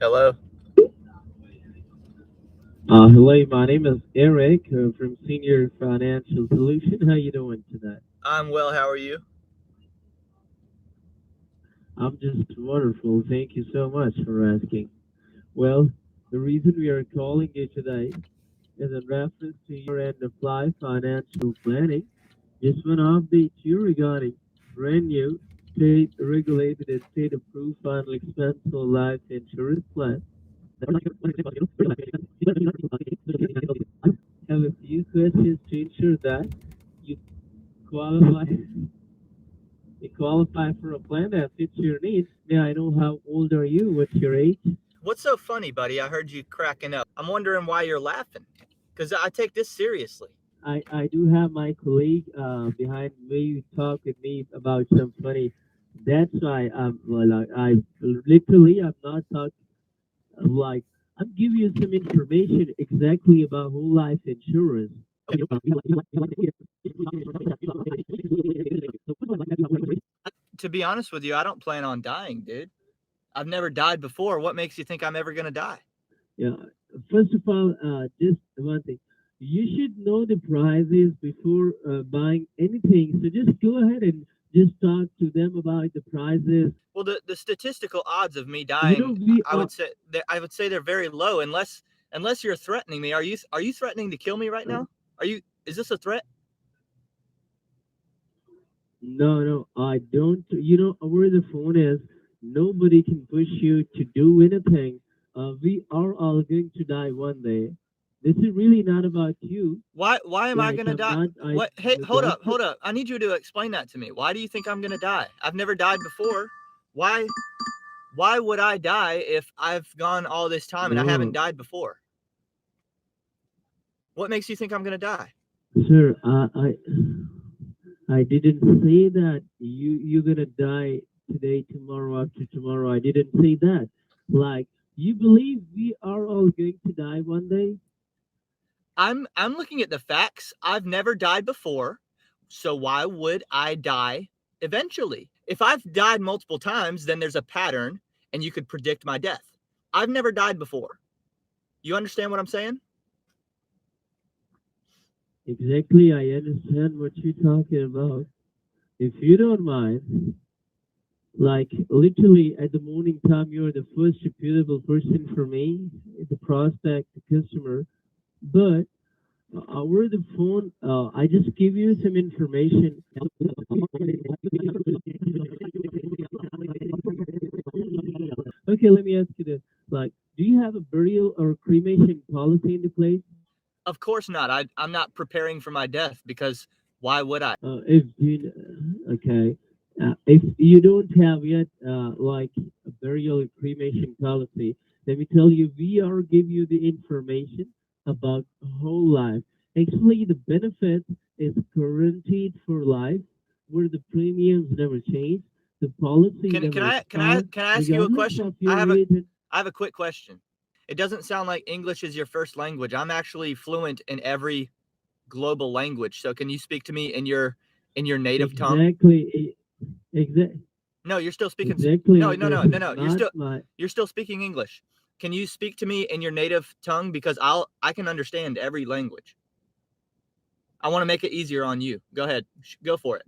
Hello. Hello, my name is Eric from Senior Financial Solution. How you doing tonight? I'm well. How are you? I'm just wonderful. Thank you so much for asking. Well, the reason we are calling you today is in reference to your end of life financial planning. Just want to update you regarding brand new state regulated and state approved final expense life insurance plan. I have a few questions to ensure that you qualify You qualify for a plan that fits your needs. May I know how old are you? What's your age? What's so funny, buddy? I heard you cracking up. I'm wondering why you're laughing. Because I take this seriously. I do have my colleague behind me talk with me about some funny. That's why I literally I'm not talking like I'm giving you some information exactly about whole life insurance. Okay. To be honest with you, I don't plan on dying, dude. I've never died before. What makes you think I'm ever going to die? Yeah. First of all, just one thing. You should know the prices before buying anything. So just go ahead and just talk to them about the prices. Well, the statistical odds of me You know, dying, we I are. would say they're very low unless you're threatening me. Are you threatening to kill me right now? Are you is this a threat? No, no, I don't. You know where the phone is. Nobody can push you to do anything. We are all going to die one day. This is really not about you. Why am I Like gonna I'm die? not. I. What? Hey, That's hold up. I need you to explain that to me. Why do you think I'm gonna die? I've never died before. Why why would I die if I've gone all this time and I haven't no, died before? What makes you think I'm gonna die? sir. I didn't say that you're gonna die today, tomorrow, after tomorrow. I didn't say that. Like you believe we are all going to die one day? I'm looking at the facts. I've never died before, so why would I die eventually? If I've died multiple times, then there's a pattern and you could predict my death. I've never died before. You understand what I'm saying? Exactly. I understand what you're talking about. If you don't mind, like literally at the morning time, you're the first reputable person for me, the prospect, the customer. But over the phone, I just give you some information. Okay, let me ask you this: like, do you have a burial or cremation policy in the place? Of course not. I'm not preparing for my death because why would I? If you okay, if you don't have yet like a burial or cremation policy, let me tell you, we are give you the information about whole life. Actually, the benefit is guaranteed for life, where the premiums never change, the policy Can never can I can I expires, can I ask you a regardless question? of your age. I have a quick question. It doesn't sound like English is your first language. I'm actually fluent in every global language. So can you speak to me in your native tongue? Exactly, exactly, No, you're still speaking. exactly. No, And no, this no, no, is no. not my. You're still speaking English. Can you speak to me in your native tongue because I can understand every language. I want to make it easier on you. Go ahead. Go for it.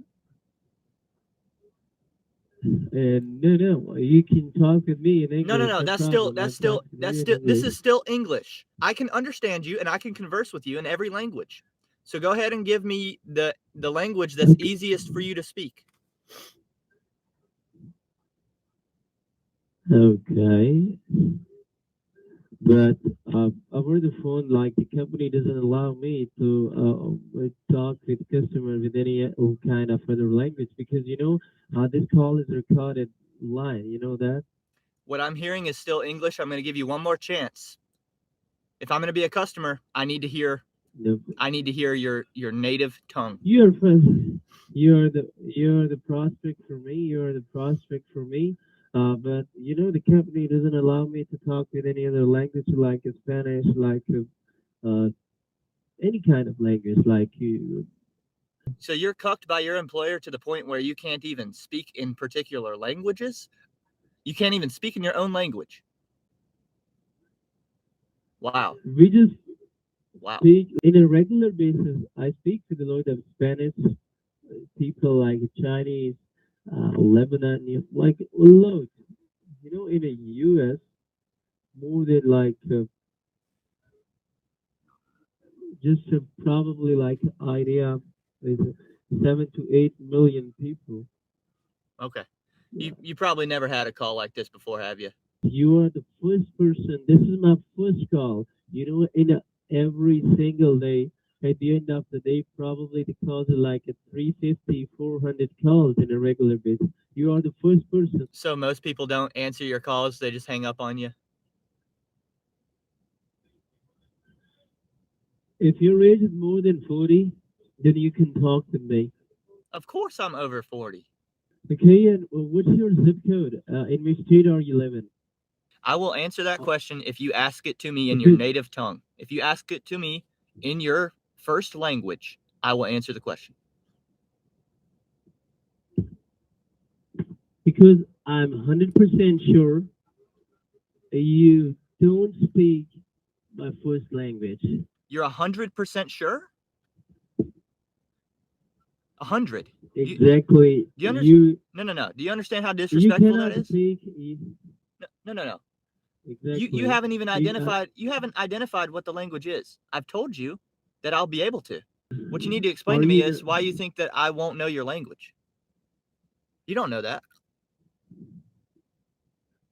No, no, you can talk with me in No, no, English, no. no problem. I'm talking to you in This English. is still English. I can understand you and I can converse with you in every language. So go ahead and give me the language that's Okay, easiest for you to speak. okay. But over the phone, like the company doesn't allow me to talk with customer with any kind of other language because this call is recorded line. You know that? What I'm hearing is still English. I'm going to give you one more chance. If I'm going to be a customer, No, I need to hear your native tongue. you're first. You're the prospect for me. You're the prospect for me. But the company doesn't allow me to talk with any other language like Spanish, like any kind of language, like you. So you're cucked by your employer to the point where you can't even speak in particular languages? You can't even speak in your own language. Wow. We just Wow. speak in a regular basis. I speak with a lot of Spanish people, like Chinese, Lebanon, like a lot. In the U.S., more than like just probably like idea is 7 to 8 million people. Okay. Yeah. You probably never had a call like this before, have you? You are the first person. This is my first call. Every single day, at the end of the day, probably the calls are like a 350, 400 calls in a regular basis. You are the first person. So most people don't answer your calls, they just hang up on you? If your age is more than 40, then you can talk to me. Of course I'm over 40. Okay, and what's your zip code? In which state are you living? I will answer that Uh, question if you ask it to me in your Because native tongue. If you ask it to me in your first language, I will answer the question. because I'm 100% sure you don't speak my first language. You're 100% sure? 100. Exactly. Do you understand? You No, no, no. Do you understand how you disrespectful that cannot is? speak No, no, no, no. You exactly. haven't even You, identified what the language is. I've told you that I'll be able to. What you need to explain are to me you is why you think that I won't know your language. You don't know that.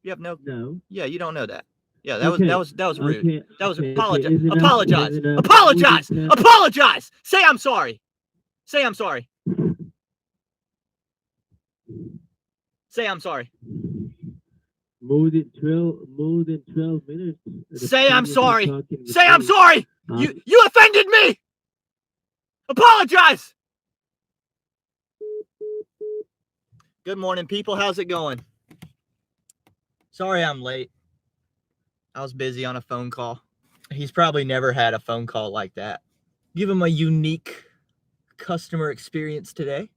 You have no. no? Yeah, you don't know that. Yeah, Okay, that was rude. okay, That was okay. apologize. Is enough. Is Apologize. enough. More than Apologize. 10. Apologize. Say I'm sorry. Say I'm sorry. Say I'm sorry. More than 12 minutes. The Say I'm time you've been sorry. talking with Say I'm me. sorry. Um, You offended me. Apologize. Good morning, people. How's it going? Sorry I'm late. I was busy on a phone call. He's probably never had a phone call like that. Give him a unique customer experience today.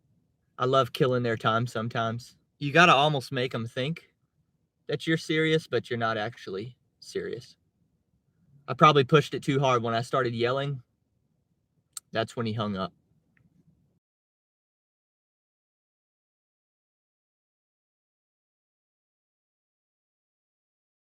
I love killing their time sometimes. You got to almost make them think that you're serious, but you're not actually serious. I probably pushed it too hard when I started yelling. That's when he hung up.